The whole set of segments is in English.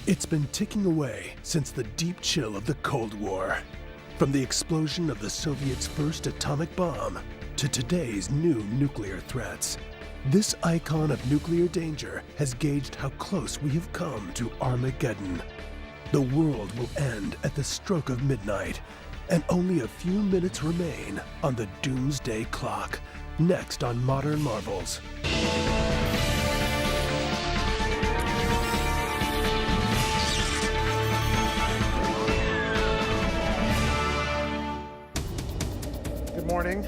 It's been ticking away since the deep chill of the Cold War. From the explosion of the Soviets' first atomic bomb to today's new nuclear threats. This icon of nuclear danger has gauged how close we have come to Armageddon. The world will end at the stroke of midnight, and only a few minutes remain on the Doomsday clock. Next on Modern Marvels. Good morning.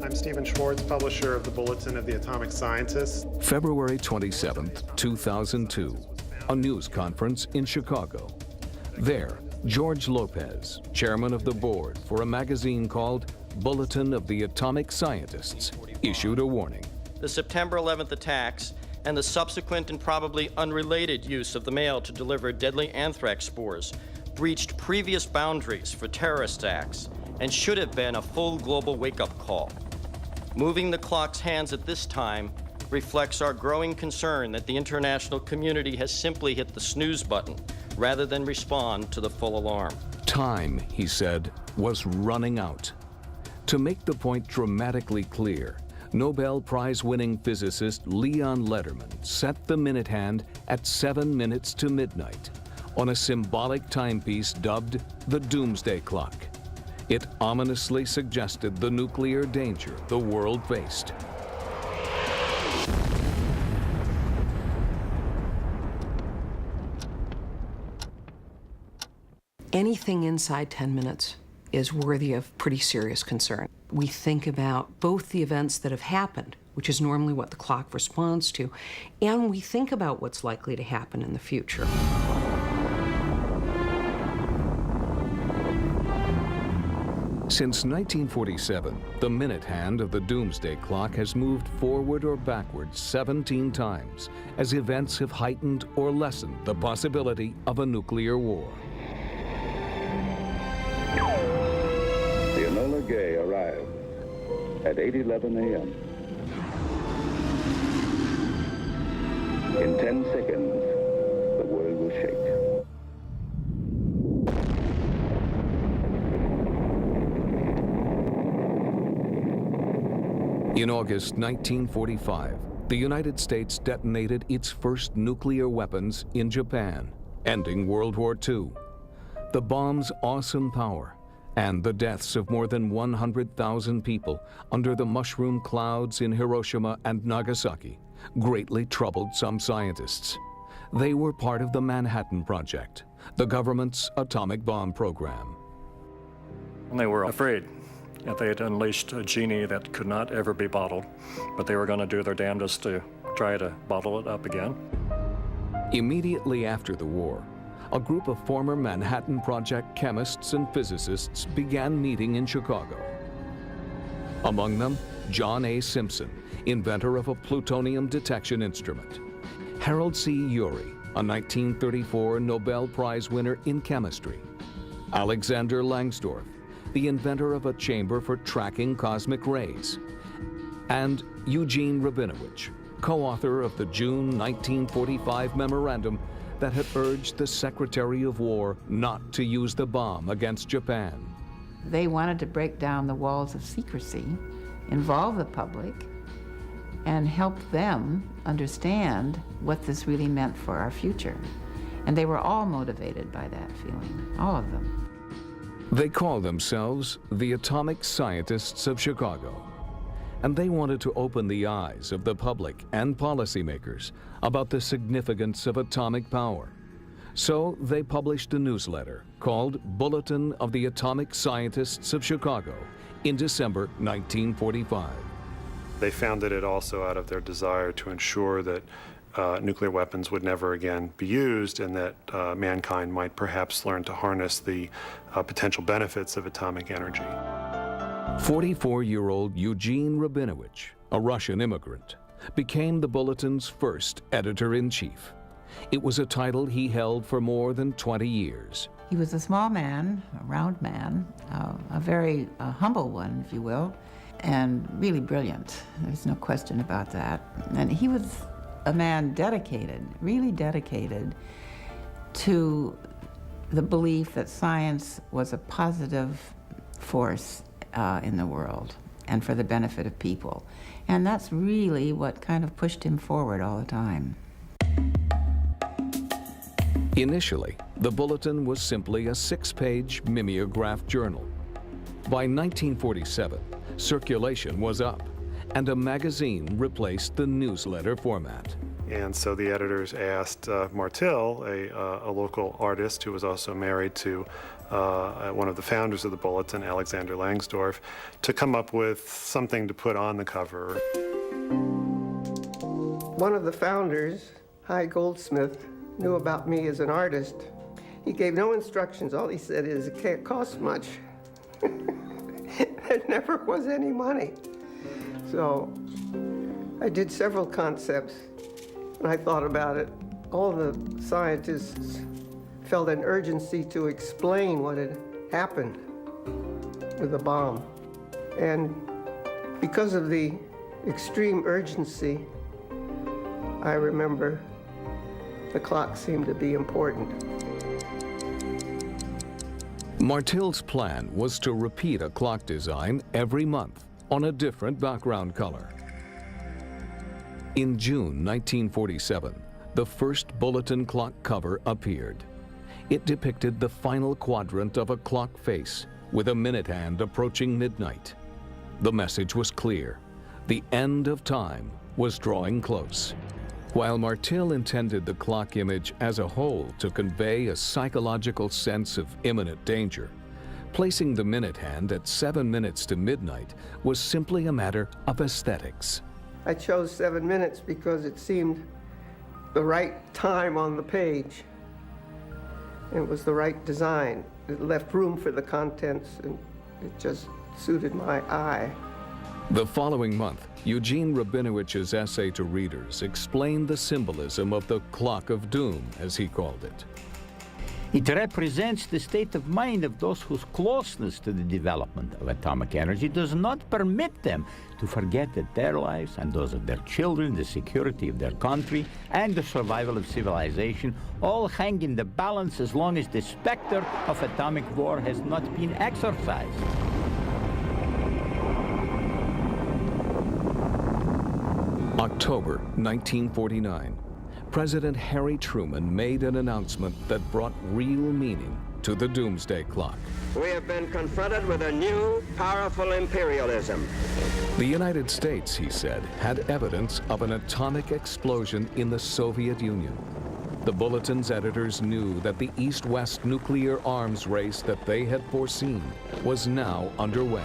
I'm Stephen Schwartz, publisher of the Bulletin of the Atomic Scientists. February 27th, 2002, a news conference in Chicago. There, George Lopez, chairman of the board for a magazine called Bulletin of the Atomic Scientists, issued a warning. The September 11th attacks and the subsequent and probably unrelated use of the mail to deliver deadly anthrax spores breached previous boundaries for terrorist acts and should have been a full global wake-up call. Moving the clock's hands at this time reflects our growing concern that the international community has simply hit the snooze button rather than respond to the full alarm. Time, he said, was running out. To make the point dramatically clear, Nobel Prize-winning physicist Leon Lederman set the minute hand at 7 minutes to midnight on a symbolic timepiece dubbed the Doomsday Clock. It ominously suggested the nuclear danger the world faced. Anything inside 10 minutes is worthy of pretty serious concern. We think about both the events that have happened, which is normally what the clock responds to, and we think about what's likely to happen in the future. Since 1947, the minute hand of the Doomsday Clock has moved forward or backward 17 times as events have heightened or lessened the possibility of a nuclear war. The Enola Gay arrived at 8:11 a.m. In 10 seconds, the world will shake. In August 1945, the United States detonated its first nuclear weapons in Japan, ending World War II. The bomb's awesome power and the deaths of more than 100,000 people under the mushroom clouds in Hiroshima and Nagasaki greatly troubled some scientists. They were part of the Manhattan Project, the government's atomic bomb program. And they were afraid that they had unleashed a genie that could not ever be bottled, but they were going to do their damnedest to try to bottle it up again. Immediately after the war, a group of former Manhattan Project chemists and physicists began meeting in Chicago. Among them, John A. Simpson, inventor of a plutonium detection instrument; Harold C. Urey, a 1934 Nobel Prize winner in chemistry; Alexander Langsdorff, the inventor of a chamber for tracking cosmic rays; and Eugene Rabinowitch, co-author of the June 1945 memorandum that had urged the Secretary of War not to use the bomb against Japan. They wanted to break down the walls of secrecy, involve the public, and help them understand what this really meant for our future. And they were all motivated by that feeling, all of them. They call themselves the Atomic Scientists of Chicago, and they wanted to open the eyes of the public and policymakers about the significance of atomic power. So they published a newsletter called Bulletin of the Atomic Scientists of Chicago in December 1945. They founded it also out of their desire to ensure that nuclear weapons would never again be used, and that mankind might perhaps learn to harness the potential benefits of atomic energy. 44-year-old Eugene Rabinowitch, a Russian immigrant, became the Bulletin's first editor-in-chief. It was a title he held for more than 20 years. He was a small man, a round man, a very humble one, if you will, and really brilliant. There's no question about that. And he was a man dedicated, really dedicated to the belief that science was a positive force in the world and for the benefit of people. And that's really what kind of pushed him forward all the time. Initially, the bulletin was simply a 6-page mimeograph journal. By 1947, circulation was up, and a magazine replaced the newsletter format. And so the editors asked Martil, a local artist who was also married to one of the founders of the Bulletin, Alexander Langsdorff, to come up with something to put on the cover. One of the founders, Hy Goldsmith, knew about me as an artist. He gave no instructions. All he said is, it can't cost much. There never was any money. So I did several concepts, and I thought about it. All the scientists felt an urgency to explain what had happened with the bomb. And because of the extreme urgency, I remember the clock seemed to be important. Martil's plan was to repeat a clock design every month on a different background color. In June 1947, the first bulletin clock cover appeared. It depicted the final quadrant of a clock face with a minute hand approaching midnight. The message was clear. The end of time was drawing close. While Martil intended the clock image as a whole to convey a psychological sense of imminent danger, placing the minute hand at 7 minutes to midnight was simply a matter of aesthetics. I chose 7 minutes because it seemed the right time on the page. It was the right design. It left room for the contents, and it just suited my eye. The following month, Eugene Rabinowicz's essay to readers explained the symbolism of the clock of doom, as he called it. It represents the state of mind of those whose closeness to the development of atomic energy does not permit them to forget that their lives and those of their children, the security of their country, and the survival of civilization all hang in the balance as long as the specter of atomic war has not been exorcised. October 1949, President Harry Truman made an announcement that brought real meaning to the Doomsday Clock. We have been confronted with a new, powerful imperialism. The United States, he said, had evidence of an atomic explosion in the Soviet Union. The bulletin's editors knew that the East-West nuclear arms race that they had foreseen was now underway.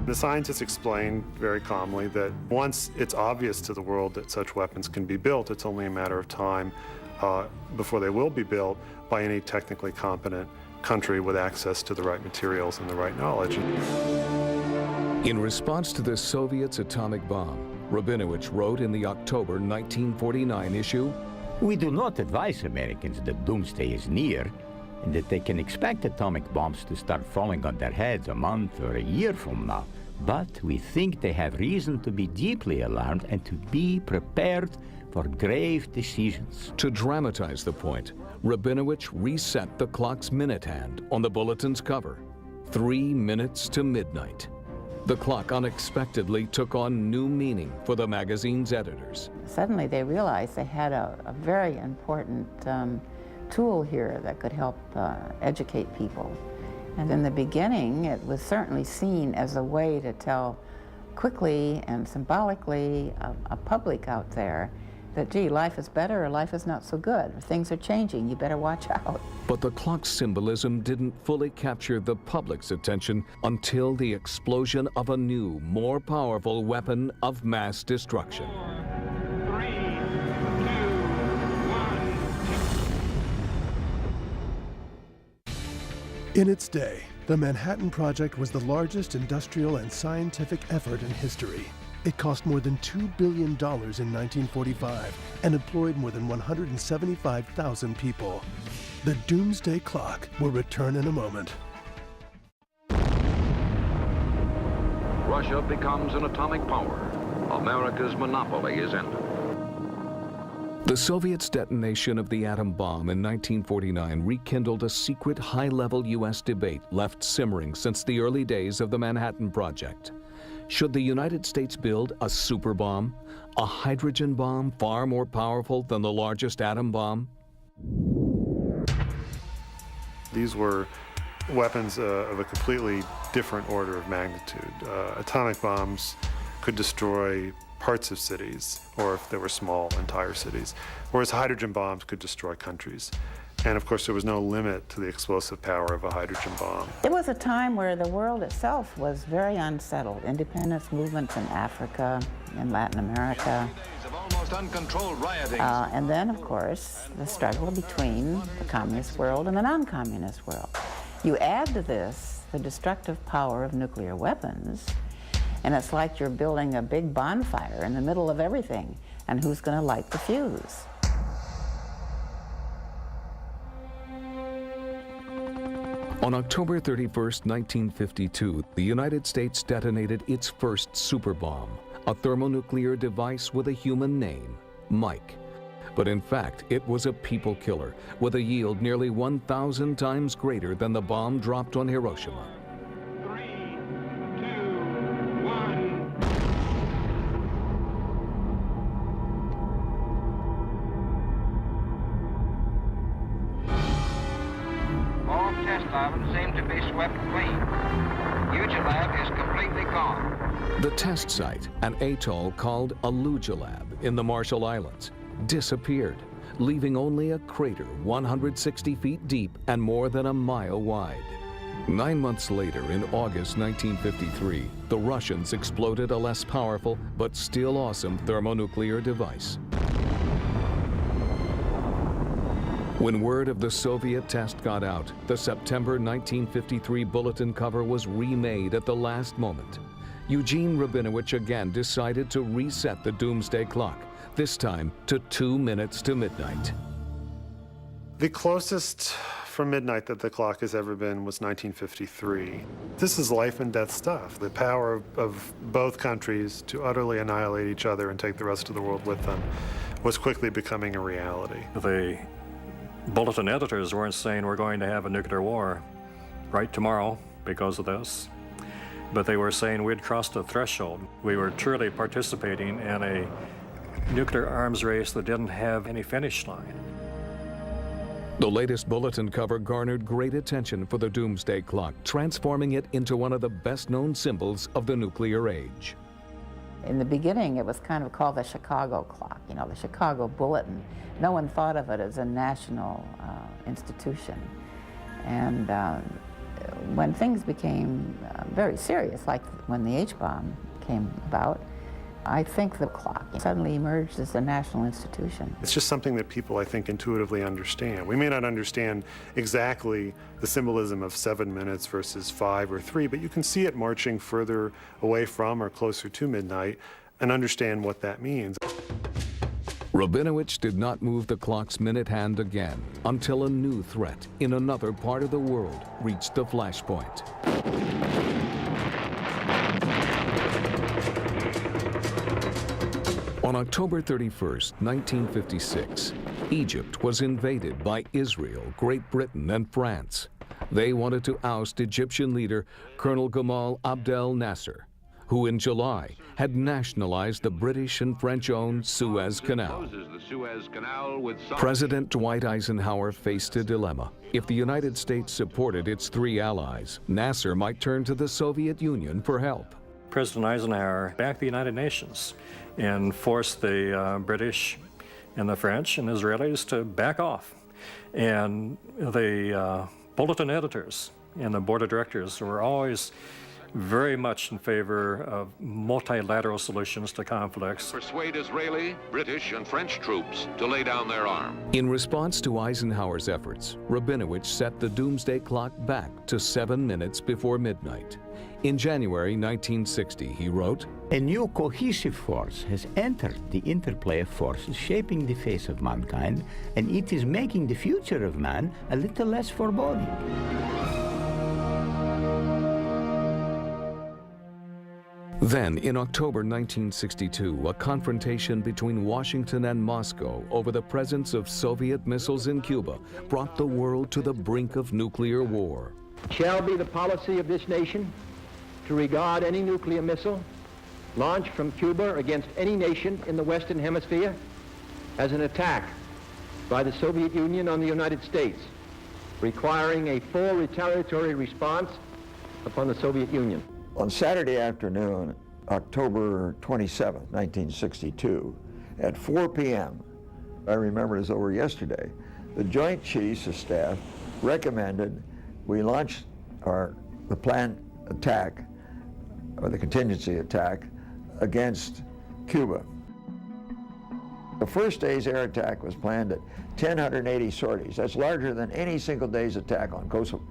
The scientists explained very calmly that once it's obvious to the world that such weapons can be built, it's only a matter of time before they will be built by any technically competent country with access to the right materials and the right knowledge. In response to the Soviets' atomic bomb, Rabinowitz wrote in the October 1949 issue, We do not advise Americans that doomsday is near and that they can expect atomic bombs to start falling on their heads a month or a year from now. But we think they have reason to be deeply alarmed and to be prepared for grave decisions. To dramatize the point, Rabinowitz reset the clock's minute hand on the bulletin's cover, 3 minutes to midnight. The clock unexpectedly took on new meaning for the magazine's editors. Suddenly they realized they had a very important tool here that could help educate people. And in the beginning, it was certainly seen as a way to tell quickly and symbolically a public out there that, gee, life is better or life is not so good. Or things are changing, you better watch out. But the clock's symbolism didn't fully capture the public's attention until the explosion of a new, more powerful weapon of mass destruction. 4, 3, 2, 1. In its day, the Manhattan Project was the largest industrial and scientific effort in history. It cost more than $2 billion in 1945 and employed more than 175,000 people. The Doomsday Clock will return in a moment. Russia becomes an atomic power. America's monopoly is ended. The Soviets' detonation of the atom bomb in 1949 rekindled a secret high-level U.S. debate left simmering since the early days of the Manhattan Project. Should the United States build a super bomb, a hydrogen bomb far more powerful than the largest atom bomb? These were weapons of a completely different order of magnitude. Atomic bombs could destroy parts of cities, or if they were small, entire cities, whereas hydrogen bombs could destroy countries. And of course, there was no limit to the explosive power of a hydrogen bomb. It was a time where the world itself was very unsettled. Independence movements in Africa, in Latin America. And then, of course, the struggle between the communist world and the non-communist world. You add to this the destructive power of nuclear weapons, and it's like you're building a big bonfire in the middle of everything, and who's going to light the fuse? On October 31st, 1952, the United States detonated its first super bomb, a thermonuclear device with a human name, Mike. But in fact, it was a people killer with a yield nearly 1,000 times greater than the bomb dropped on Hiroshima. 3, 2, 1. All test islands seem to be swept clean. Ujulab is completely gone. The test site, an atoll called Ujulab in the Marshall Islands, disappeared, leaving only a crater 160 feet deep and more than a mile wide. 9 months later, in August 1953, the Russians exploded a less powerful but still awesome thermonuclear device. When word of the Soviet test got out, the September 1953 bulletin cover was remade at the last moment. Eugene Rabinowitz again decided to reset the Doomsday clock, this time to 2 minutes to midnight. The closest from midnight that the clock has ever been was 1953. This is life and death stuff. The power of both countries to utterly annihilate each other and take the rest of the world with them was quickly becoming a reality. The bulletin editors weren't saying we're going to have a nuclear war right tomorrow because of this, but they were saying we'd crossed a threshold. We were truly participating in a nuclear arms race that didn't have any finish line. The latest bulletin cover garnered great attention for the Doomsday Clock, transforming it into one of the best-known symbols of the nuclear age. In the beginning, it was kind of called the Chicago clock, you know, the Chicago Bulletin. No one thought of it as a national institution. And when things became very serious, like when the H-bomb came about, I think the clock suddenly emerged as a national institution. It's just something that people, I think, intuitively understand. We may not understand exactly the symbolism of 7 minutes versus 5 or 3, but you can see it marching further away from or closer to midnight and understand what that means. Rabinowitz did not move the clock's minute hand again until a new threat in another part of the world reached the flashpoint. On October 31st, 1956, Egypt was invaded by Israel, Great Britain, and France. They wanted to oust Egyptian leader Colonel Gamal Abdel Nasser, who in July had nationalized the British and French-owned Suez Canal. President Dwight Eisenhower faced a dilemma. If the United States supported its three allies, Nasser might turn to the Soviet Union for help. President Eisenhower backed the United Nations and forced the British and the French and Israelis to back off. And the bulletin editors and the board of directors were always very much in favor of multilateral solutions to conflicts. Persuade Israeli, British, and French troops to lay down their arms. In response to Eisenhower's efforts, Rabinowitz set the Doomsday Clock back to 7 minutes before midnight. In January 1960, he wrote, "A new cohesive force has entered the interplay of forces shaping the face of mankind, and it is making the future of man a little less foreboding." Then, in October 1962, a confrontation between Washington and Moscow over the presence of Soviet missiles in Cuba brought the world to the brink of nuclear war. It shall be the policy of this nation to regard any nuclear missile launched from Cuba against any nation in the Western Hemisphere as an attack by the Soviet Union on the United States, requiring a full retaliatory response upon the Soviet Union. On Saturday afternoon, October 27, 1962, at 4 p.m., I remember it as over yesterday, the Joint Chiefs of Staff recommended we launch the planned attack, or the contingency attack, against Cuba. The first day's air attack was planned at 1,080 sorties. That's larger than any single day's attack on Kosovo.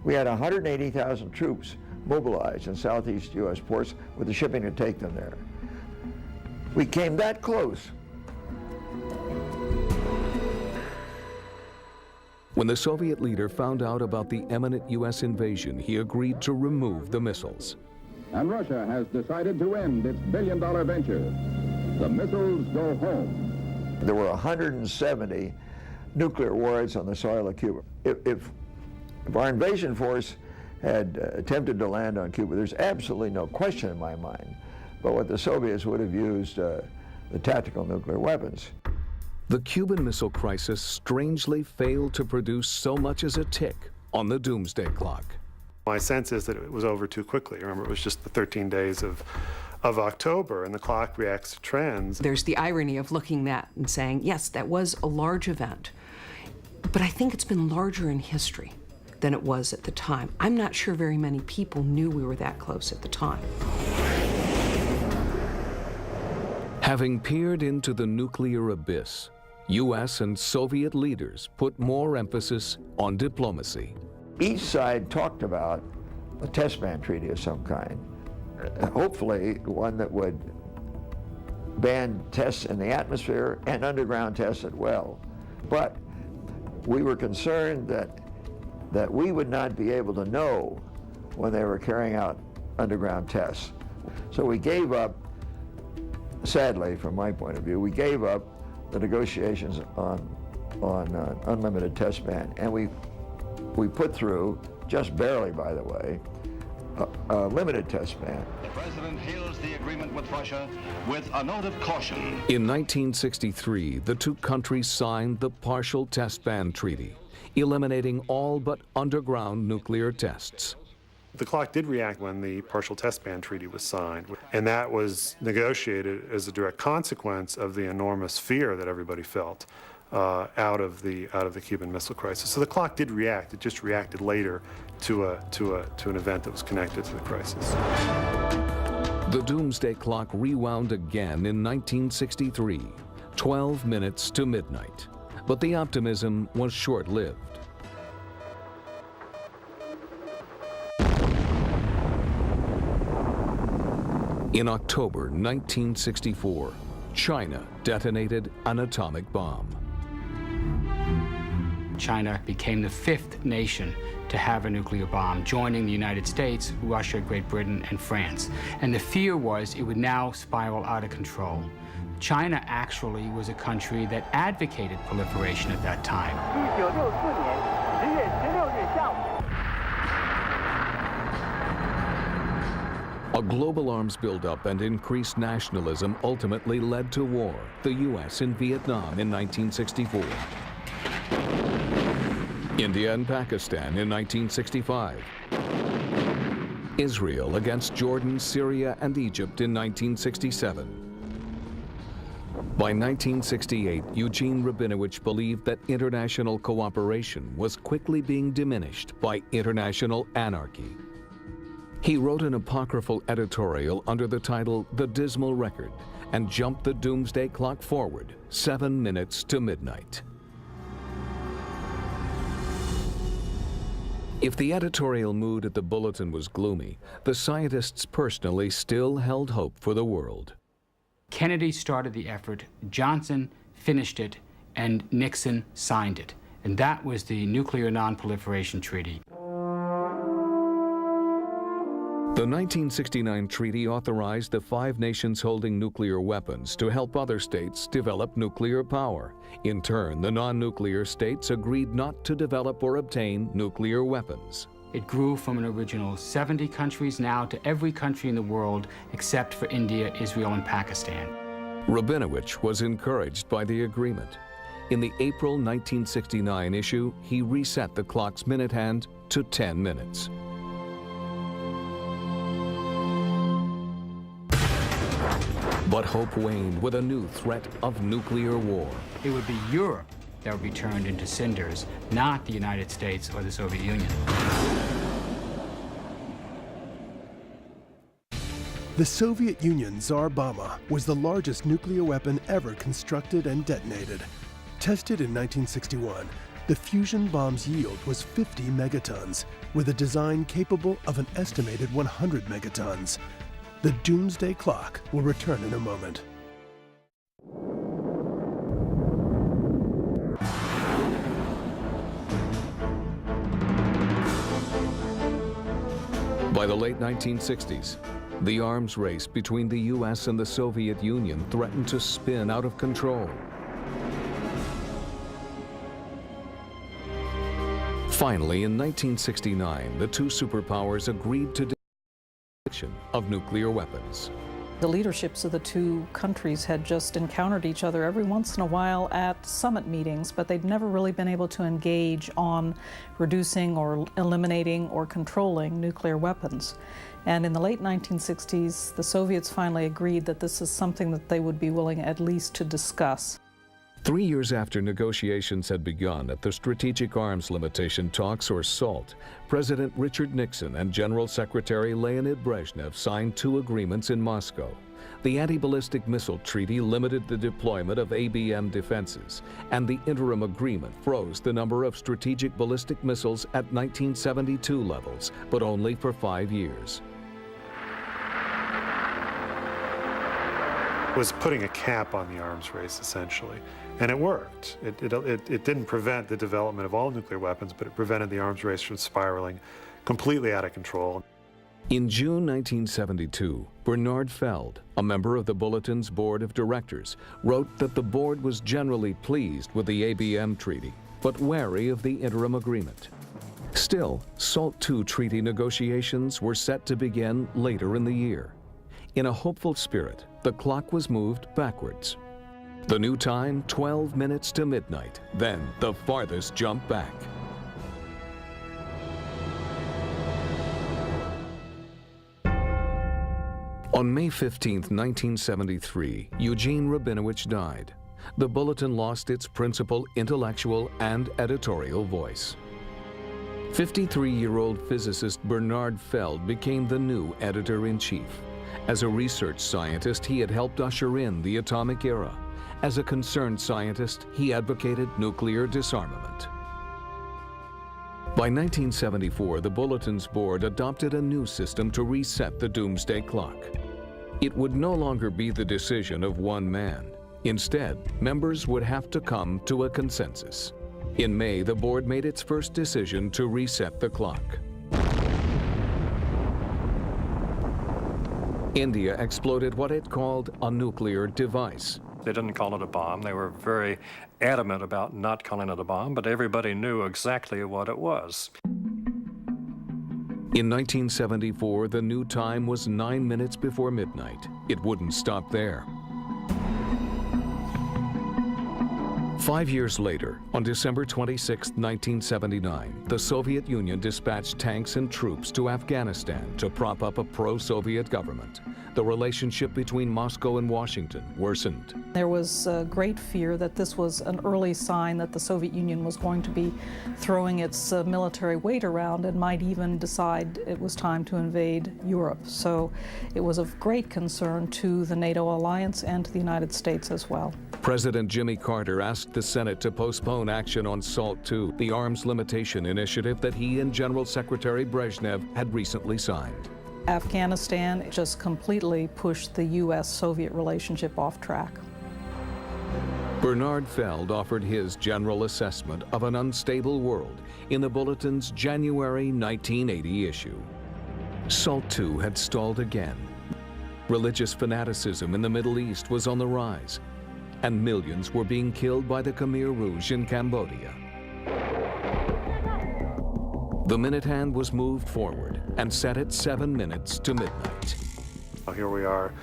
We had 180,000 troops mobilized in southeast U.S. ports with the shipping to take them there. We came that close. When the Soviet leader found out about the imminent U.S. invasion, he agreed to remove the missiles. And Russia has decided to end its billion-dollar venture. The missiles go home. There were 170 nuclear warheads on the soil of Cuba. If our invasion force had attempted to land on Cuba, there's absolutely no question in my mind but what the Soviets would have used the tactical nuclear weapons. The Cuban Missile Crisis strangely failed to produce so much as a tick on the Doomsday Clock. My sense is that it was over too quickly. Remember, it was just the 13 days of October, and the clock reacts to trends. There's the irony of looking at and saying, yes, that was a large event, but I think it's been larger in history than it was at the time. I'm not sure very many people knew we were that close at the time. Having peered into the nuclear abyss, U.S. and Soviet leaders put more emphasis on diplomacy. Each side talked about a test ban treaty of some kind, hopefully one that would ban tests in the atmosphere and underground tests as well. But we were concerned that we would not be able to know when they were carrying out underground tests. So we gave up, sadly from my point of view, we gave up the negotiations on unlimited test ban, and we put through, just barely by the way, a limited test ban. The president hails the agreement with Russia with a note of caution. In 1963, the two countries signed the Partial Test Ban Treaty, eliminating all but underground nuclear tests. The clock did react when the Partial Test Ban Treaty was signed, and that was negotiated as a direct consequence of the enormous fear that everybody felt out of the Cuban Missile Crisis. So the clock did react. It just reacted later to an event that was connected to the crisis. The Doomsday Clock rewound again in 1963, 12 minutes to midnight. But the optimism was short-lived. In October 1964, China detonated an atomic bomb. China became the fifth nation to have a nuclear bomb, joining the United States, Russia, Great Britain, and France. And the fear was it would now spiral out of control. China actually was a country that advocated proliferation at that time. A global arms buildup and increased nationalism ultimately led to war, the U.S. in Vietnam in 1964. India and Pakistan in 1965. Israel against Jordan, Syria, and Egypt in 1967. By 1968, Eugene Rabinowitz believed that international cooperation was quickly being diminished by international anarchy. He wrote an apocryphal editorial under the title The Dismal Record and jumped the Doomsday Clock forward 7 minutes to midnight. If the editorial mood at the Bulletin was gloomy, the scientists personally still held hope for the world. Kennedy started the effort, Johnson finished it, and Nixon signed it. And that was the Nuclear Non-Proliferation Treaty. The 1969 treaty authorized the 5 nations holding nuclear weapons to help other states develop nuclear power. In turn, the non-nuclear states agreed not to develop or obtain nuclear weapons. It grew from an original 70 countries now to every country in the world except for India, Israel, and Pakistan. Rabinowitz was encouraged by the agreement. In the April 1969 issue, he reset the clock's minute hand to 10 minutes. But hope waned with a new threat of nuclear war. It would be Europe that would be turned into cinders, not the United States or the Soviet Union. The Soviet Union's Tsar Bomba was the largest nuclear weapon ever constructed and detonated. Tested in 1961, the fusion bomb's yield was 50 megatons, with a design capable of an estimated 100 megatons. The Doomsday Clock will return in a moment. By the late 1960s, the arms race between the U.S. and the Soviet Union threatened to spin out of control. Finally, in 1969, the two superpowers agreed to of nuclear weapons. The leaderships of the two countries had just encountered each other every once in a while at summit meetings, but they'd never really been able to engage on reducing or eliminating or controlling nuclear weapons. And in the late 1960s, the Soviets finally agreed that this is something that they would be willing at least to discuss. 3 years after negotiations had begun at the Strategic Arms Limitation Talks, or SALT, President Richard Nixon and General Secretary Leonid Brezhnev signed 2 agreements in Moscow. The Anti-Ballistic Missile Treaty limited the deployment of ABM defenses, and the interim agreement froze the number of strategic ballistic missiles at 1972 levels, but only for 5 years. Was putting a cap on the arms race, essentially. And it worked. It didn't prevent the development of all nuclear weapons, but it prevented the arms race from spiraling completely out of control. In June 1972, Bernard Feld, a member of the Bulletin's board of directors, wrote that the board was generally pleased with the ABM treaty, but wary of the interim agreement. Still, SALT II treaty negotiations were set to begin later in the year. In a hopeful spirit, the clock was moved backwards. The new time, 12 minutes to midnight, then the farthest jump back. On May 15, 1973, Eugene Rabinowitz died. The Bulletin lost its principal intellectual and editorial voice. 53-year-old physicist Bernard Feld became the new editor-in-chief. As a research scientist, he had helped usher in the atomic era. As a concerned scientist, he advocated nuclear disarmament. By 1974, the Bulletin's board adopted a new system to reset the Doomsday Clock. It would no longer be the decision of one man. Instead, members would have to come to a consensus. In May, the board made its first decision to reset the clock. India exploded what it called a nuclear device. They didn't call it a bomb. They were very adamant about not calling it a bomb, but everybody knew exactly what it was. In 1974, the new time was 9 minutes before midnight. It wouldn't stop there. 5 years later, on December 26, 1979, the Soviet Union dispatched tanks and troops to Afghanistan to prop up a pro-Soviet government. The relationship between Moscow and Washington worsened. There was great fear that this was an early sign that the Soviet Union was going to be throwing its military weight around and might even decide it was time to invade Europe. So it was of great concern to the NATO alliance and to the United States as well. President Jimmy Carter asked the Senate to postpone action on SALT II, the arms limitation initiative that he and General Secretary Brezhnev had recently signed. Afghanistan just completely pushed the U.S.-Soviet relationship off track. Bernard Feld offered his general assessment of an unstable world in the Bulletin's January 1980 issue. SALT II had stalled again. Religious fanaticism in the Middle East was on the rise, and millions were being killed by the Khmer Rouge in Cambodia. The minute hand was moved forward and set at 7 minutes to midnight. Here we are,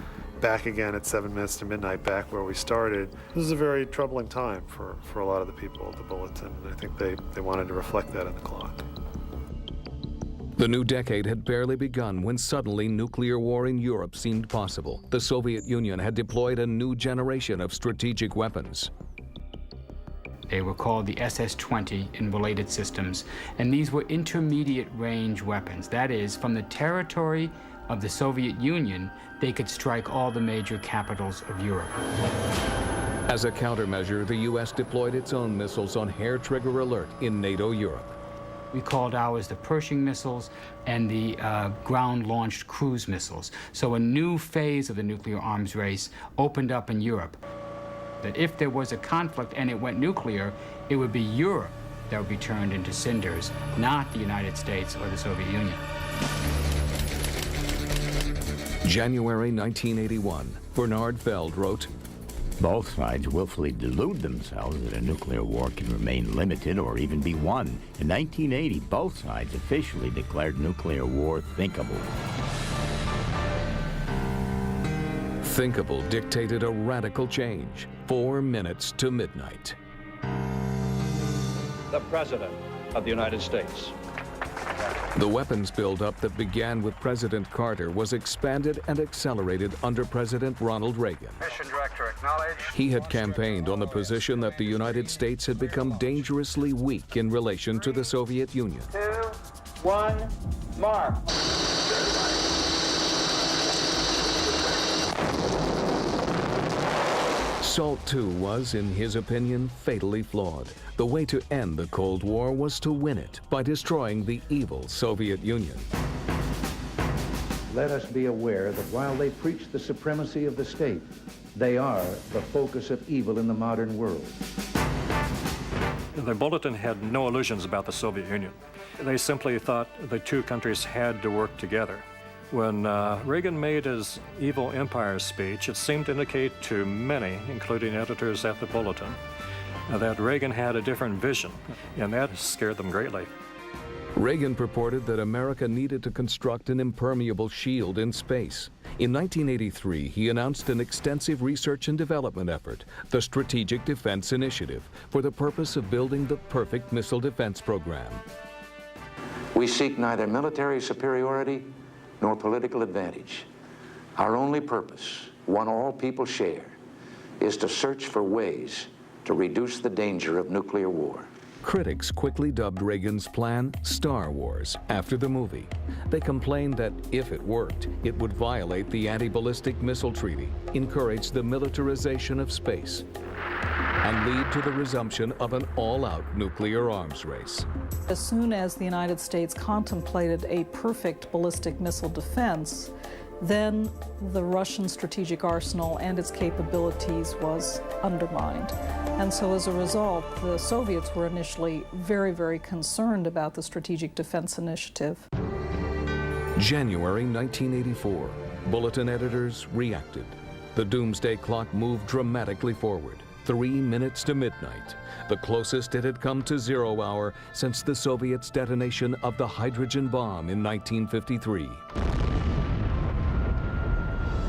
back again at 7 minutes to midnight, back where we started. This is a very troubling time for a lot of the people at the Bulletin, and I think they wanted to reflect that in the clock. The new decade had barely begun when suddenly nuclear war in Europe seemed possible. The Soviet Union had deployed a new generation of strategic weapons. They were called the SS-20 in related systems, and these were intermediate range weapons. That is, from the territory of the Soviet Union, they could strike all the major capitals of Europe. As a countermeasure, the U.S. deployed its own missiles on hair-trigger alert in NATO Europe. We called ours the Pershing missiles and the ground-launched cruise missiles. So a new phase of the nuclear arms race opened up in Europe. That if there was a conflict and it went nuclear, it would be Europe that would be turned into cinders, not the United States or the Soviet Union. January 1981, Bernard Feld wrote, Both sides willfully delude themselves that a nuclear war can remain limited or even be won. In 1980, both sides officially declared nuclear war thinkable. Thinkable dictated a radical change. 4 minutes to midnight. The President of the United States. The weapons buildup that began with President Carter was expanded and accelerated under President Ronald Reagan. Mission Director, acknowledge. He had campaigned on the position that the United States had become dangerously weak in relation to the Soviet Union. 2, 1, mark. SALT II was, in his opinion, fatally flawed. The way to end the Cold War was to win it by destroying the evil Soviet Union. Let us be aware that while they preach the supremacy of the state, they are the focus of evil in the modern world. The Bulletin had no illusions about the Soviet Union. They simply thought the two countries had to work together. When Reagan made his evil empire speech, it seemed to indicate to many, including editors at the Bulletin, that Reagan had a different vision, and that scared them greatly. Reagan purported that America needed to construct an impermeable shield in space. In 1983, he announced an extensive research and development effort, the Strategic Defense Initiative, for the purpose of building the perfect missile defense program. We seek neither military superiority nor political advantage. Our only purpose, one all people share, is to search for ways to reduce the danger of nuclear war. Critics quickly dubbed Reagan's plan Star Wars after the movie. They complained that if it worked, it would violate the Anti-Ballistic Missile Treaty, encourage the militarization of space, and lead to the resumption of an all-out nuclear arms race. As soon as the United States contemplated a perfect ballistic missile defense, then the Russian strategic arsenal and its capabilities was undermined. And so as a result, the Soviets were initially very, very concerned about the Strategic Defense Initiative. January 1984, Bulletin editors reacted. The Doomsday Clock moved dramatically forward. 3 minutes to midnight, the closest it had come to 0 hour since the Soviets' detonation of the hydrogen bomb in 1953.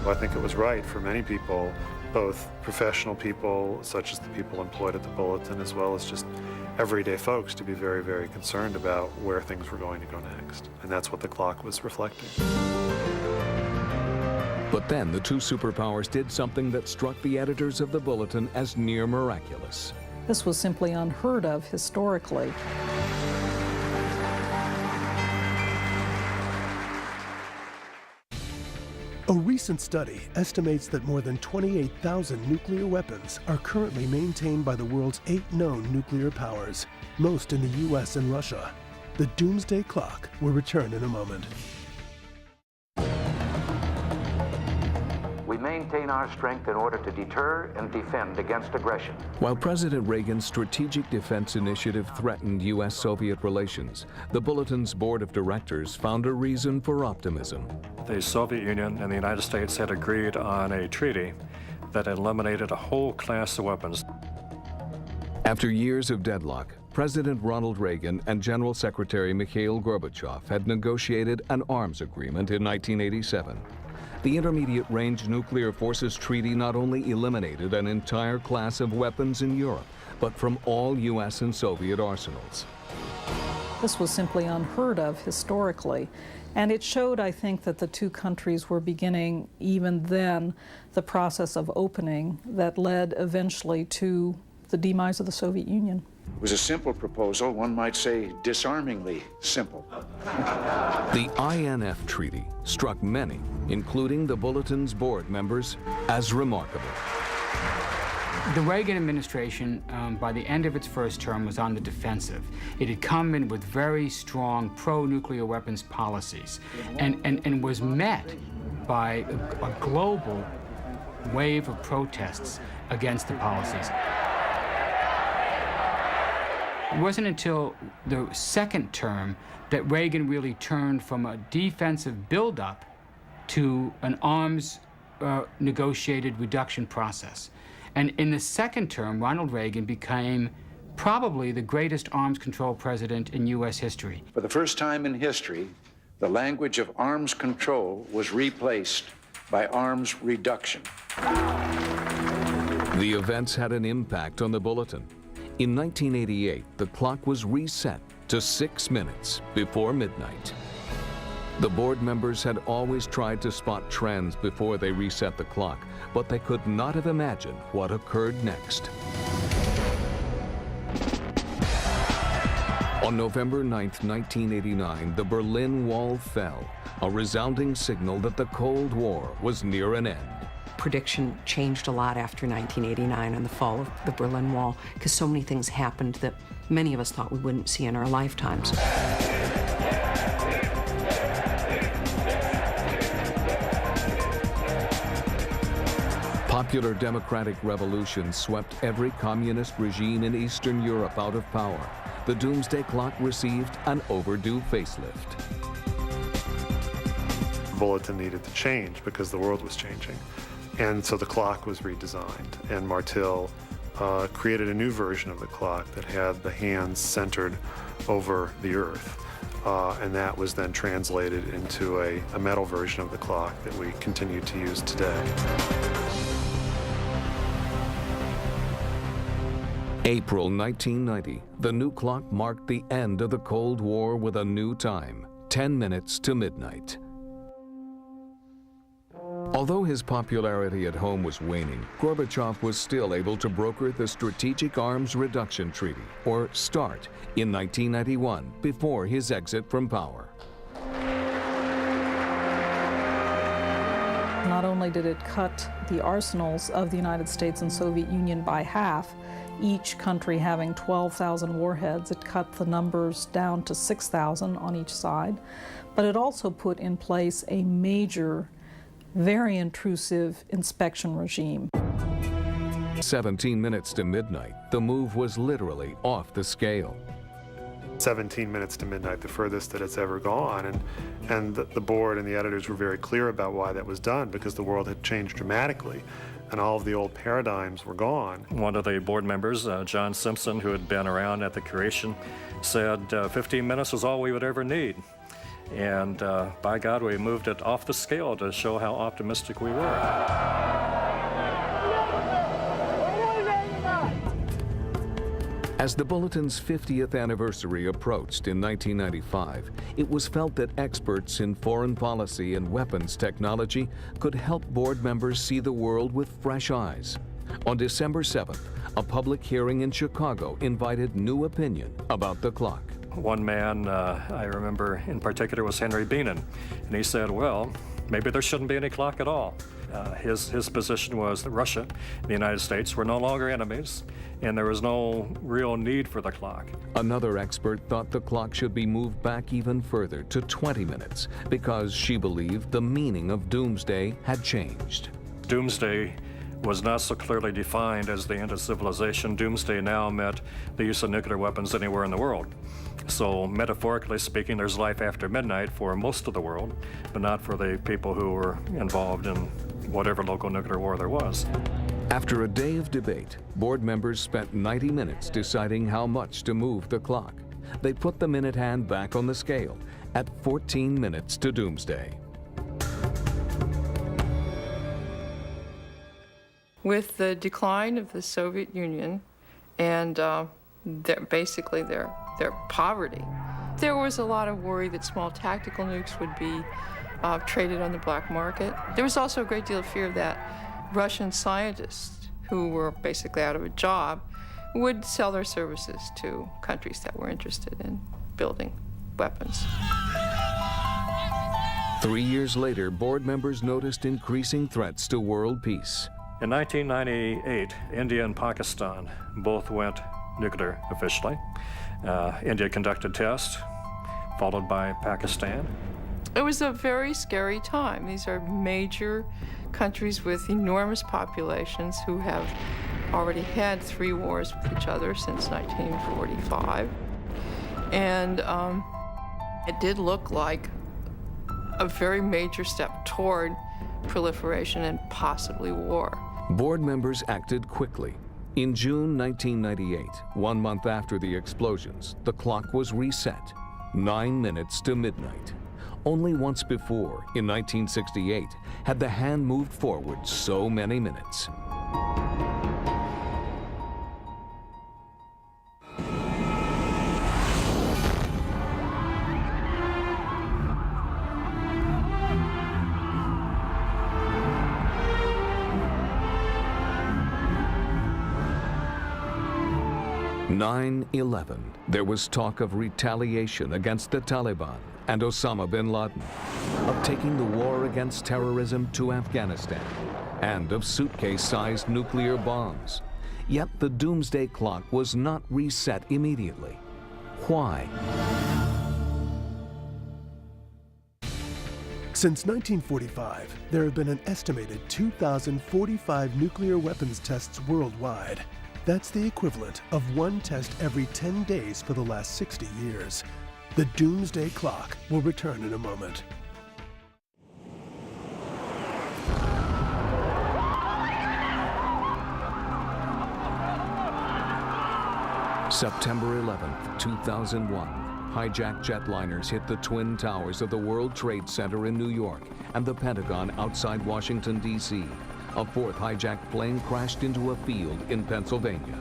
I think it was right for many people, both professional people, such as the people employed at the Bulletin, as well as just everyday folks, to be very, very concerned about where things were going to go next. And that's what the clock was reflecting. But then the two superpowers did something that struck the editors of the Bulletin as near miraculous. This was simply unheard of historically. A recent study estimates that more than 28,000 nuclear weapons are currently maintained by the world's 8 known nuclear powers, most in the US and Russia. The Doomsday Clock will return in a moment. We maintain regain our strength in order to deter and defend against aggression. While President Reagan's Strategic Defense Initiative threatened U.S.-Soviet relations, the Bulletin's board of directors found a reason for optimism. The Soviet Union and the United States had agreed on a treaty that eliminated a whole class of weapons. After years of deadlock, President Ronald Reagan and General Secretary Mikhail Gorbachev had negotiated an arms agreement in 1987. The Intermediate-Range Nuclear Forces Treaty not only eliminated an entire class of weapons in Europe, but from all U.S. and Soviet arsenals. This was simply unheard of historically, and it showed, I think, that the two countries were beginning, even then, the process of opening that led eventually to the demise of the Soviet Union. It was a simple proposal, one might say disarmingly simple. The INF Treaty struck many, including the Bulletin's board members, as remarkable. The Reagan administration, by the end of its first term, was on the defensive. It had come in with very strong pro-nuclear weapons policies and was met by a global wave of protests against the policies. It wasn't until the second term that Reagan really turned from a defensive buildup to an arms negotiated reduction process. And in the second term, Ronald Reagan became probably the greatest arms control president in U.S. history. For the first time in history, the language of arms control was replaced by arms reduction. The events had an impact on the Bulletin. In 1988, the clock was reset to 6 minutes before midnight. The board members had always tried to spot trends before they reset the clock, but they could not have imagined what occurred next. On November 9, 1989, the Berlin Wall fell, a resounding signal that the Cold War was near an end. Prediction changed a lot after 1989 and the fall of the Berlin Wall, because so many things happened that many of us thought we wouldn't see in our lifetimes. Popular democratic revolution swept every communist regime in Eastern Europe out of power. The Doomsday Clock received an overdue facelift. The Bulletin needed to change because the world was changing. And so the clock was redesigned, and Martil created a new version of the clock that had the hands centered over the earth. And that was then translated into a metal version of the clock that we continue to use today. April 1990, the new clock marked the end of the Cold War with a new time, 10 minutes to midnight. Although his popularity at home was waning, Gorbachev was still able to broker the Strategic Arms Reduction Treaty, or START, in 1991, before his exit from power. Not only did it cut the arsenals of the United States and Soviet Union by half, each country having 12,000 warheads, it cut the numbers down to 6,000 on each side, but it also put in place a major, very intrusive inspection regime. 17 minutes to midnight, the move was literally off the scale. 17 minutes to midnight, the furthest that it's ever gone. And the board and the editors were very clear about why that was done, because the world had changed dramatically and all of the old paradigms were gone. One of the board members, John Simpson, who had been around at the creation, said 15 minutes was all we would ever need. And by God, we moved it off the scale to show how optimistic we were. As the Bulletin's 50th anniversary approached in 1995, it was felt that experts in foreign policy and weapons technology could help board members see the world with fresh eyes. On December 7th, a public hearing in Chicago invited new opinion about the clock. One man I remember in particular was Henry Beenan, and he said, well, maybe there shouldn't be any clock at all. His position was that Russia and the United States were no longer enemies, and there was no real need for the clock. Another expert thought the clock should be moved back even further to 20 minutes because she believed the meaning of Doomsday had changed. Doomsday was not so clearly defined as the end of civilization. Doomsday now meant the use of nuclear weapons anywhere in the world. So metaphorically speaking, there's life after midnight for most of the world, but not for the people who were involved in whatever local nuclear war there was. After a day of debate, board members spent 90 minutes deciding how much to move the clock. They put the minute hand back on the scale at 14 minutes to Doomsday. With the decline of the Soviet Union and basically their poverty, there was a lot of worry that small tactical nukes would be traded on the black market. There was also a great deal of fear that Russian scientists, who were basically out of a job, would sell their services to countries that were interested in building weapons. 3 years later, board members noticed increasing threats to world peace. In 1998, India and Pakistan both went nuclear officially. India conducted tests, followed by Pakistan. It was a very scary time. These are major countries with enormous populations who have already had 3 wars with each other since 1945. And it did look like a very major step toward proliferation and possibly war. Board members acted quickly. In June 1998, 1 month after the explosions, the clock was reset, 9 minutes to midnight. Only once before, in 1968, had the hand moved forward so many minutes. (9/11). There was talk of retaliation against the Taliban and Osama bin Laden, of taking the war against terrorism to Afghanistan, and of suitcase-sized nuclear bombs. Yet the Doomsday Clock was not reset immediately. Why? Since 1945, there have been an estimated 2,045 nuclear weapons tests worldwide. That's the equivalent of 1 test every 10 days for the last 60 years. The Doomsday Clock will return in a moment. September 11th, 2001. Hijacked jetliners hit the Twin Towers of the World Trade Center in New York and the Pentagon outside Washington, D.C. A 4th hijacked plane crashed into a field in Pennsylvania.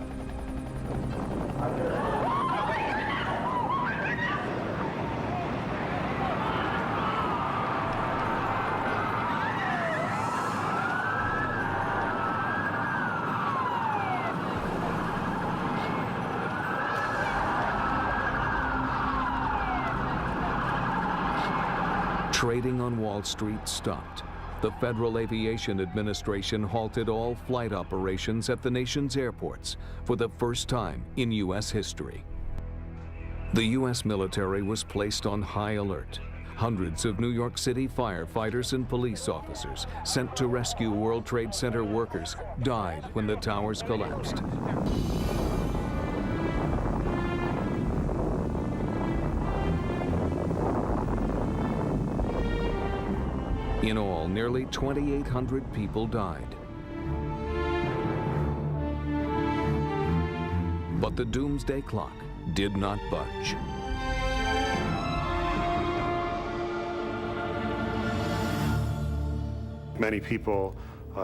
Trading on Wall Street stopped. The Federal Aviation Administration halted all flight operations at the nation's airports for the first time in U.S. history. The U.S. military was placed on high alert. Hundreds of New York City firefighters and police officers sent to rescue World Trade Center workers died when the towers collapsed. In all, nearly 2,800 people died. But the Doomsday Clock did not budge. Many people,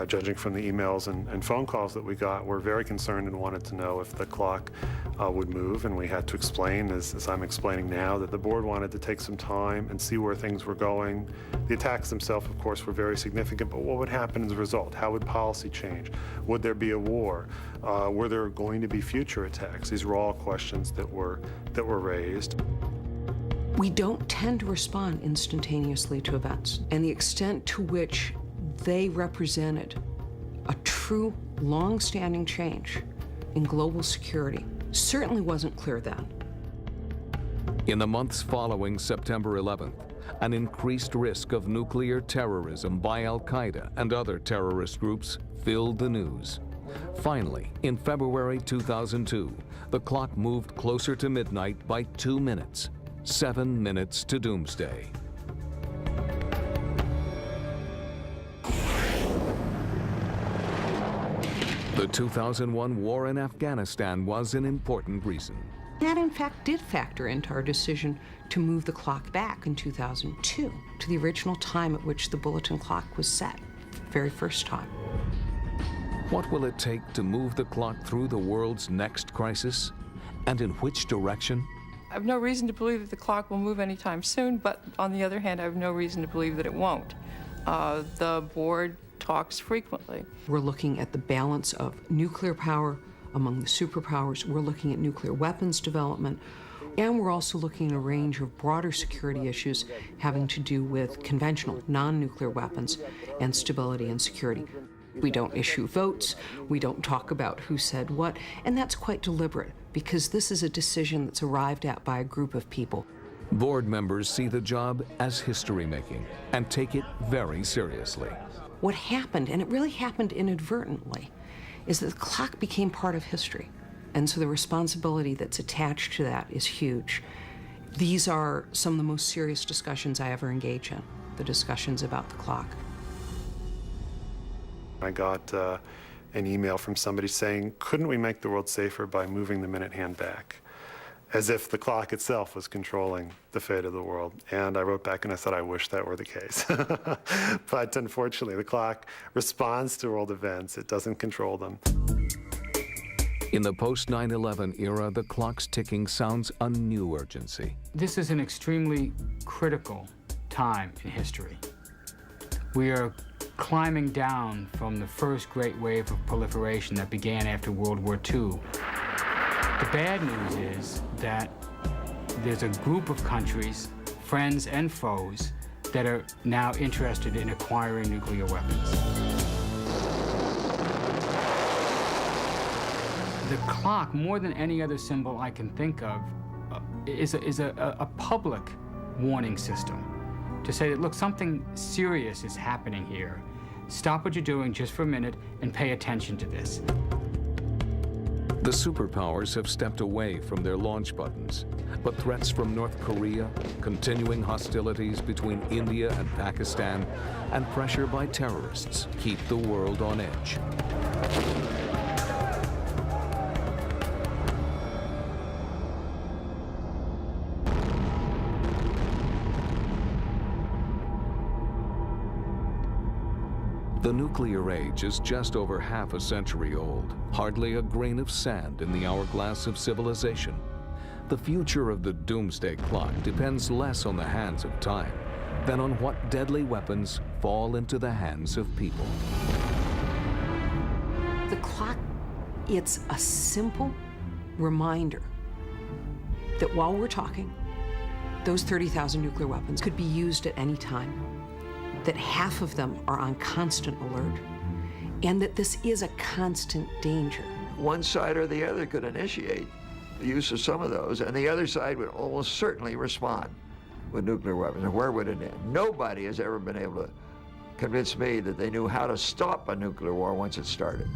judging from the emails and phone calls that we got, were very concerned and wanted to know if the clock would move, and we had to explain, as I'm explaining now, that the board wanted to take some time and see where things were going. The attacks themselves, of course, were very significant, but what would happen as a result? How would policy change? Would there be a war? Were there going to be future attacks? These were all questions that were raised. We don't tend to respond instantaneously to events, and the extent to which they represented a true, long-standing change in global security certainly wasn't clear then. In the months following September 11th, an increased risk of nuclear terrorism by Al-Qaeda and other terrorist groups filled the news. Finally, in February 2002, the clock moved closer to midnight by 2 minutes, 7 minutes to doomsday. The 2001 war in Afghanistan was an important reason. That, in fact, did factor into our decision to move the clock back in 2002 to the original time at which the bulletin clock was set, the very first time. What will it take to move the clock through the world's next crisis? And in which direction? I have no reason to believe that the clock will move anytime soon, but on the other hand, I have no reason to believe that it won't. The board talks frequently. We're looking at the balance of nuclear power among the superpowers. We're looking at nuclear weapons development. And we're also looking at a range of broader security issues having to do with conventional, non-nuclear weapons and stability and security. We don't issue votes, we don't talk about who said what, and that's quite deliberate because this is a decision that's arrived at by a group of people. Board members see the job as history-making and take it very seriously. What happened, and it really happened inadvertently, is that the clock became part of history. And so the responsibility that's attached to that is huge. These are some of the most serious discussions I ever engage in, the discussions about the clock. I got an email from somebody saying, couldn't we make the world safer by moving the minute hand back? As if the clock itself was controlling the fate of the world. And I wrote back and I said, I wish that were the case. But unfortunately, the clock responds to world events. It doesn't control them. In the post-9/11 era, the clock's ticking sounds a new urgency. This is an extremely critical time in history. We are climbing down from the first great wave of proliferation that began after World War II. The bad news is that there's a group of countries, friends and foes, that are now interested in acquiring nuclear weapons. The clock, more than any other symbol I can think of, is a public warning system to say that, look, something serious is happening here. Stop what you're doing just for a minute and pay attention to this. The superpowers have stepped away from their launch buttons, but threats from North Korea, continuing hostilities between India and Pakistan, and pressure by terrorists keep the world on edge. The nuclear age is just over half a century old, hardly a grain of sand in the hourglass of civilization. The future of the Doomsday Clock depends less on the hands of time than on what deadly weapons fall into the hands of people. The clock, it's a simple reminder that while we're talking, those 30,000 nuclear weapons could be used at any time, that half of them are on constant alert, and that this is a constant danger. One side or the other could initiate the use of some of those, and the other side would almost certainly respond with nuclear weapons. And where would it end? Nobody has ever been able to convince me that they knew how to stop a nuclear war once it started.